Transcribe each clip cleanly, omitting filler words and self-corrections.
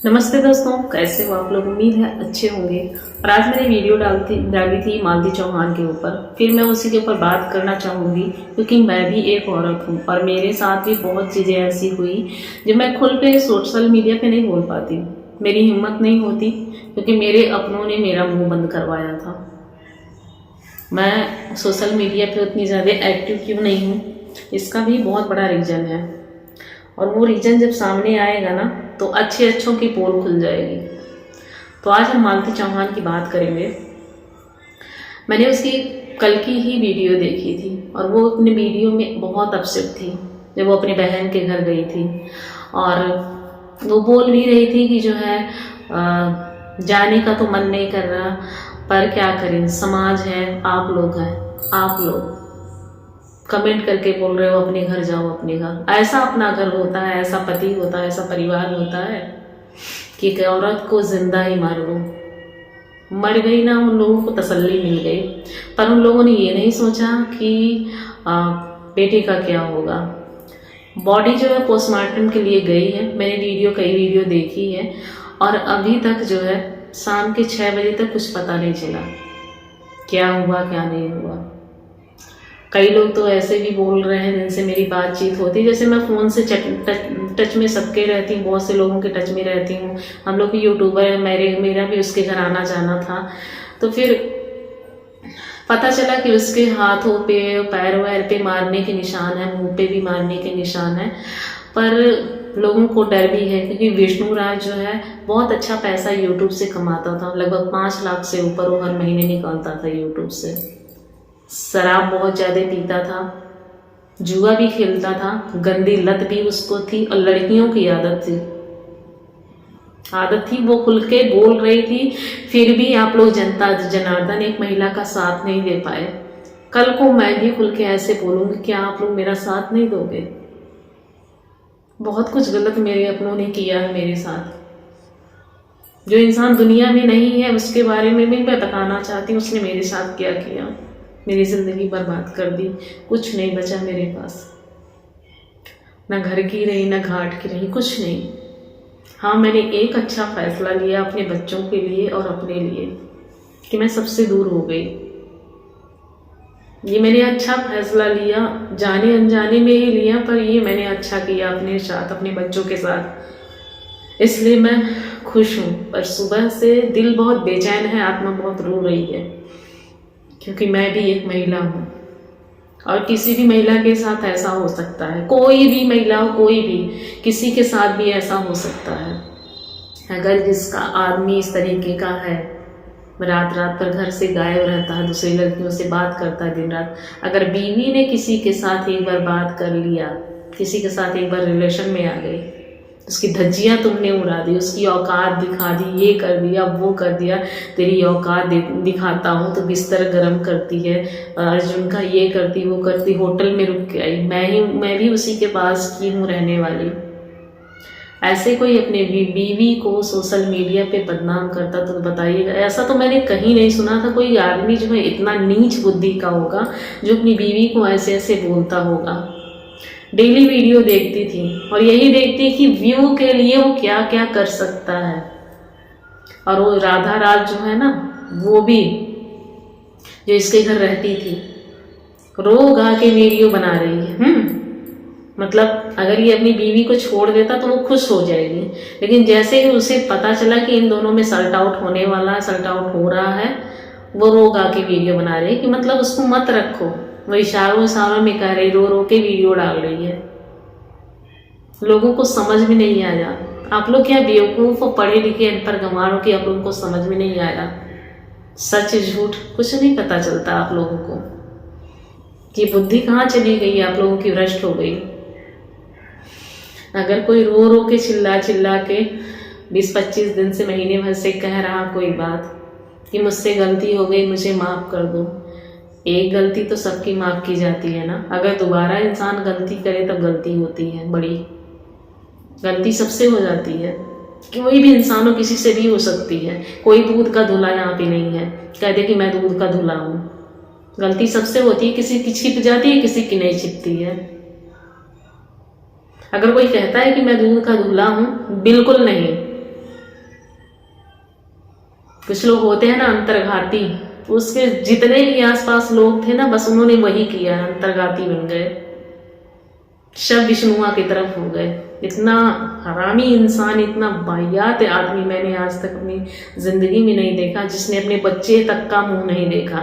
नमस्ते दोस्तों, कैसे हो आप लोग। उम्मीद है अच्छे होंगे। और आज मैंने वीडियो डाली थी मालती चौहान के ऊपर। फिर मैं उसी के ऊपर बात करना चाहूँगी क्योंकि मैं भी एक औरत हूँ और मेरे साथ भी बहुत चीज़ें ऐसी हुई जो मैं खुल पे सोशल मीडिया पे नहीं बोल पाती। मेरी हिम्मत नहीं होती क्योंकि मेरे अपनों ने मेरा मुंह बंद करवाया था। मैं सोशल मीडिया पे उतनी ज़्यादा एक्टिव क्यों नहीं हूँ, इसका भी बहुत बड़ा रीज़न है। और वो रीज़न जब सामने आएगा ना तो अच्छों की पोल खुल जाएगी। तो आज हम मालती चौहान की बात करेंगे। मैंने उसकी कल की ही वीडियो देखी थी और वो अपने वीडियो में बहुत अपसेट थी जब वो अपनी बहन के घर गई थी। और वो बोल भी रही थी कि जो है जाने का तो मन नहीं कर रहा, पर क्या करें, समाज है, आप लोग हैं, आप लोग कमेंट करके बोल रहे हो अपने घर जाओ, अपने घर। ऐसा अपना घर होता है, ऐसा पति होता है, ऐसा परिवार होता है कि एक औरत को जिंदा ही मार दो। मर गई ना, उन लोगों को तसल्ली मिल गई, पर उन लोगों ने ये नहीं सोचा कि बेटे का क्या होगा। बॉडी जो है पोस्टमार्टम के लिए गई है। मैंने कई वीडियो देखी है और अभी तक जो है शाम के 6 बजे तक कुछ पता नहीं चला क्या हुआ क्या नहीं हुआ। कई लोग तो ऐसे भी बोल रहे हैं जिनसे मेरी बातचीत होती है, जैसे मैं फ़ोन से टच में सबके रहती हूँ, बहुत से लोगों के टच में रहती हूँ। हम लोग भी यूट्यूबर हैं, मेरा भी उसके घर आना जाना था। तो फिर पता चला कि उसके हाथों पे, पैर वैर पे मारने के निशान है, मुंह पे भी मारने के निशान है। पर लोगों को डर भी है क्योंकि विष्णु राज जो है बहुत अच्छा पैसा यूट्यूब से कमाता था। लगभग 5 लाख से ऊपर वो हर महीने निकालता था यूट्यूब से। शराब बहुत ज़्यादा पीता था, जुआ भी खेलता था, गंदी लत भी उसको थी और लड़कियों की आदत थी। वो खुल के बोल रही थी, फिर भी आप लोग जनता जनार्दन एक महिला का साथ नहीं दे पाए। कल को मैं भी खुल के ऐसे बोलूँगी, क्या आप लोग मेरा साथ नहीं दोगे। बहुत कुछ गलत मेरे अपनों ने किया है मेरे साथ। जो इंसान दुनिया में नहीं है उसके बारे में मैं बताना चाहती हूँ, उसने मेरे साथ क्या किया। मेरी ज़िंदगी बर्बाद कर दी, कुछ नहीं बचा मेरे पास, ना घर की रही, ना घाट की रही, कुछ नहीं। हाँ, मैंने एक अच्छा फैसला लिया अपने बच्चों के लिए और अपने लिए कि मैं सबसे दूर हो गई। ये मैंने अच्छा फैसला लिया, जाने अनजाने में ही लिया, पर ये मैंने अच्छा किया अपने साथ, अपने बच्चों के साथ, इसलिए मैं खुश हूँ। पर सुबह से दिल बहुत बेचैन है, आत्मा बहुत रो रही है क्योंकि मैं भी एक महिला हूँ और किसी भी महिला के साथ ऐसा हो सकता है। कोई भी महिला हो, कोई भी, किसी के साथ भी ऐसा हो सकता है। अगर जिसका आदमी इस तरीके का है, रात रात पर घर से गायब रहता है, दूसरी लड़कियों से बात करता है दिन रात। अगर बीवी ने किसी के साथ एक बार बात कर लिया, किसी के साथ एक बार रिलेशन में आ गई, उसकी धज्जियाँ तुमने उड़ा दी, उसकी औकात दिखा दी, ये कर दिया, वो कर दिया, तेरी औकात दिखाता हूँ तो बिस्तर गर्म करती है, अर्जुन का ये करती, वो करती, होटल में रुक के आई, मैं भी उसी के पास की हूँ रहने वाली। ऐसे कोई अपने बीवी को सोशल मीडिया पे बदनाम करता तो बताइएगा। ऐसा तो मैंने कहीं नहीं सुना था कोई आदमी जो है इतना नीच बुद्धि का होगा जो अपनी बीवी को ऐसे ऐसे बोलता होगा। डेली वीडियो देखती थी और यही देखती कि व्यू के लिए वो क्या क्या कर सकता है। और वो राधा राज जो है ना, वो भी जो इसके घर रहती थी, रो गा के वीडियो बना रही है। मतलब अगर ये अपनी बीवी को छोड़ देता तो वो खुश हो जाएगी, लेकिन जैसे ही उसे पता चला कि इन दोनों में सल्ट आउट होने वाला है, सल्ट आउट हो रहा है, वो रो गा के वीडियो बना रही है कि मतलब उसको मत रखो। वो इशारों में कह रही, रो रो के वीडियो डाल रही है। लोगों को समझ में नहीं आया। आप लोग क्या बेवकूफ़ और पढ़े लिखे अनपढ़ गंवार हो कि आप लोगों को समझ में नहीं आया। सच झूठ कुछ नहीं पता चलता आप लोगों को कि बुद्धि कहाँ चली गई, आप लोगों की भ्रष्ट हो गई। अगर कोई रो रो के चिल्ला के 20-25 दिन से, महीने भर से कह रहा कोई बात कि मुझसे गलती हो गई, मुझे माफ़ कर दो, एक गलती तो सबकी माफ़ की जाती है ना। अगर दोबारा इंसान गलती करे तब गलती होती है, बड़ी गलती सबसे हो जाती है। कोई भी इंसान हो, किसी से भी हो सकती है। कोई दूध का धुला यहाँ पे नहीं है, कह दे कि मैं दूध का धुला हूँ। गलती सबसे होती है, किसी की छिप जाती है, किसी की नहीं छिपती है। अगर कोई कहता है कि मैं दूध का धुला हूँ, बिल्कुल नहीं, कुछ लोग होते हैं ना अंतर्घाती, उसके जितने भी आसपास लोग थे ना बस उन्होंने वही किया, अंतर्घाती बन गए, शव विष्णुआ की तरफ हो गए। इतना हरामी इंसान, इतना वाहियात आदमी मैंने आज तक अपनी जिंदगी में नहीं देखा, जिसने अपने बच्चे तक का मुंह नहीं देखा।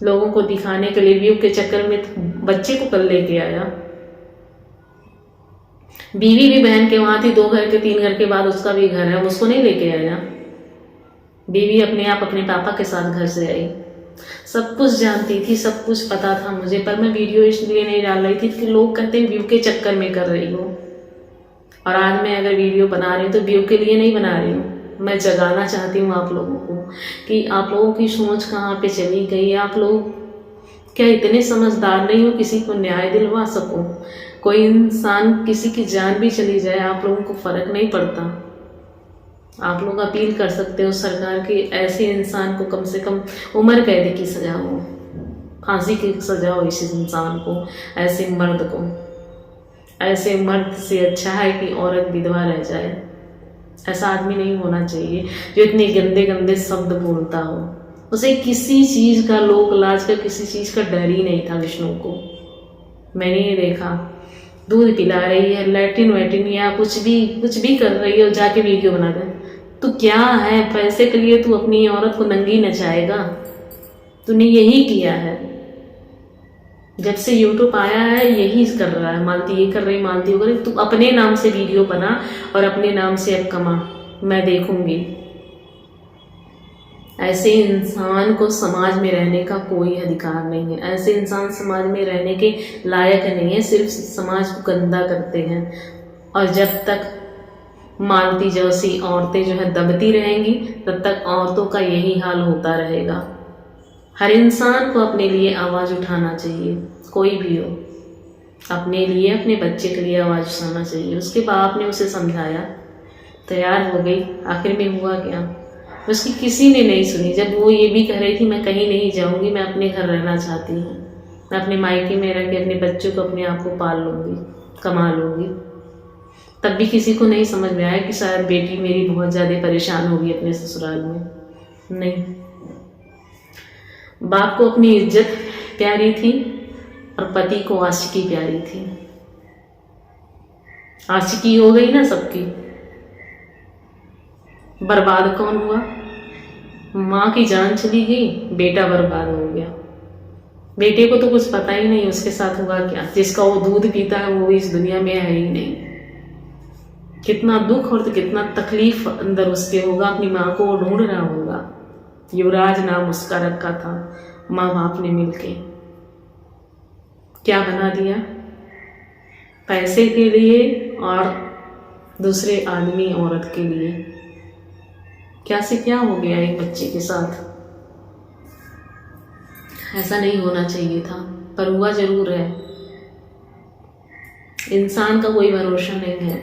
लोगों को दिखाने के लिए व्यू के चक्कर में बच्चे को कल लेके आया। बीवी भी बहन के वहां थी, 2 घर के 3 घर के बाद उसका भी घर है, उसको नहीं लेके आया। बीवी अपने आप अपने पापा के साथ घर से आई। सब कुछ जानती थी, सब कुछ पता था मुझे, पर मैं वीडियो इसलिए नहीं डाल रही थी कि लोग कहते हैं व्यू के चक्कर में कर रही हो। और आज मैं अगर वीडियो बना रही हूँ तो व्यू के लिए नहीं बना रही हूँ, मैं जगाना चाहती हूँ आप लोगों को कि आप लोगों की सोच कहाँ पे चली गई। आप लोग क्या इतने समझदार नहीं हो किसी को न्याय दिलवा सको? कोई इंसान, किसी की जान भी चली जाए आप लोगों को फर्क नहीं पड़ता। आप लोग अपील कर सकते हो सरकार की ऐसे इंसान को कम से कम उम्र कैद की सजा हो, फांसी की सजा हो इस इंसान को, ऐसे मर्द को। ऐसे मर्द से अच्छा है कि औरत विधवा रह जाए। ऐसा आदमी नहीं होना चाहिए जो इतने गंदे गंदे शब्द बोलता हो। उसे किसी चीज़ का, लोक लाज का, किसी चीज़ का डर ही नहीं था विष्णु को। मैंने ये देखा, दूध पिला रही है, लैट्रिन वैट्रिन या कुछ भी कर रही है, जाके वीडियो बना दे। तो क्या है, पैसे के लिए तू अपनी औरत को नंगी नचाएगा? तूने यही किया है, जब से यूट्यूब आया है यही कर रहा है। मालती ये कर रही, मालती वो कर रही। तू अपने नाम से वीडियो बना और अपने नाम से अब कमा, मैं देखूंगी। ऐसे इंसान को समाज में रहने का कोई अधिकार नहीं है। ऐसे इंसान समाज में रहने के लायक नहीं है, सिर्फ समाज को गंदा करते हैं। और जब तक मालती जैसी औरतें जो है दबती रहेंगी तब तक औरतों का यही हाल होता रहेगा। हर इंसान को अपने लिए आवाज़ उठाना चाहिए, कोई भी हो, अपने लिए, अपने बच्चे के लिए आवाज़ उठाना चाहिए। उसके बाप ने उसे समझाया, तैयार हो गई, आखिर में हुआ क्या? उसकी किसी ने नहीं सुनी। जब वो ये भी कह रही थी मैं कहीं नहीं जाऊंगी, मैं अपने घर रहना चाहती हूँ, मैं अपने मायके में रह के अपने बच्चों को, अपने आप को पाल लूँगी, कमा लूँगी, तब भी किसी को नहीं समझ में आया कि शायद बेटी मेरी बहुत ज़्यादा परेशान होगी अपने ससुराल में। नहीं, बाप को अपनी इज्जत प्यारी थी और पति को आशिकी प्यारी थी। आशिकी हो गई ना सबकी, बर्बाद कौन हुआ? माँ की जान चली गई, बेटा बर्बाद हो गया। बेटे को तो कुछ पता ही नहीं उसके साथ हुआ क्या। जिसका वो दूध पीता है वो इस दुनिया में है ही नहीं। कितना दुख और कितना तकलीफ अंदर उसके होगा, अपनी माँ को वो ढूंढ रहा होगा। युवराज नाम उसका रखा था, माँ बाप ने मिलके क्या बना दिया? पैसे के लिए और दूसरे आदमी औरत के लिए। क्या से क्या हो गया एक बच्चे के साथ? ऐसा नहीं होना चाहिए था, पर हुआ जरूर है। इंसान का कोई भरोसा नहीं है,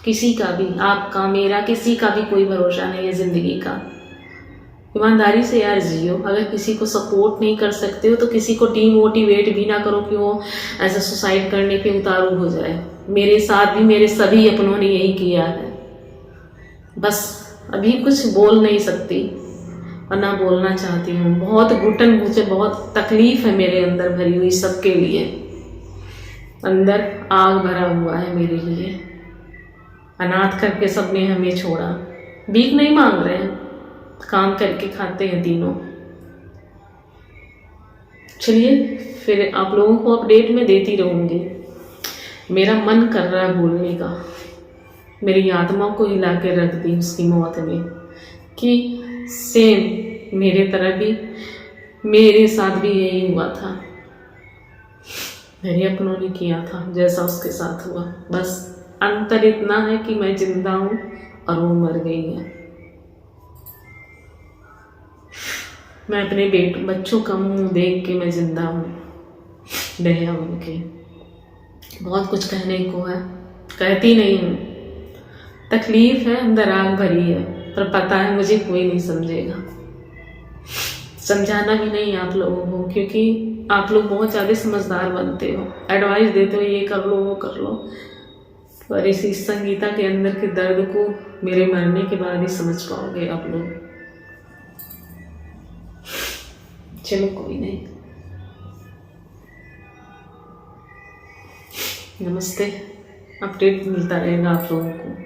किसी का भी, आपका मेरा, किसी का भी कोई भरोसा नहीं है जिंदगी का। ईमानदारी से यार जियो। अगर किसी को सपोर्ट नहीं कर सकते हो तो किसी को डीमोटिवेट भी ना करो कि वो ऐसा सुसाइड करने पे उतारू हो जाए। मेरे साथ भी मेरे सभी अपनों ने यही किया है। बस अभी कुछ बोल नहीं सकती और ना बोलना चाहती हूँ। बहुत घुटन, मुझे बहुत तकलीफ है मेरे अंदर भरी हुई, सबके लिए अंदर आग भरा हुआ है मेरे लिए। अनाथ करके सबने हमें छोड़ा। भीख नहीं मांग रहे हैं, काम करके खाते हैं तीनों। चलिए फिर आप लोगों को अपडेट में देती रहूँगी। मेरा मन कर रहा है बोलने का, मेरी आत्मा को हिला के रख दी उसकी मौत में कि सेम मेरे तरह भी, मेरे साथ भी यही हुआ था। मेरे अपनों ने किया था जैसा उसके साथ हुआ। बस अंतर इतना है कि मैं जिंदा हूँ और वो मर गई है। मैं अपने बच्चों का मुंह देख के मैं जिंदा हूँ, दया उनके। बहुत कुछ कहने को है, कहती नहीं हूँ। तकलीफ है, अंदर आग भरी है, पर पता है मुझे कोई नहीं समझेगा। समझाना भी नहीं आप लोगों को, क्योंकि आप लोग बहुत ज़्यादा समझदार बनते हो, एडवाइस देते हो ये कर लो वो कर लो, पर इस संगीता के अंदर के दर्द को मेरे मरने के बाद ही समझ पाओगे आप लोग। चलो कोई नहीं। नमस्ते, अपडेट मिलता रहेगा आप लोगों को।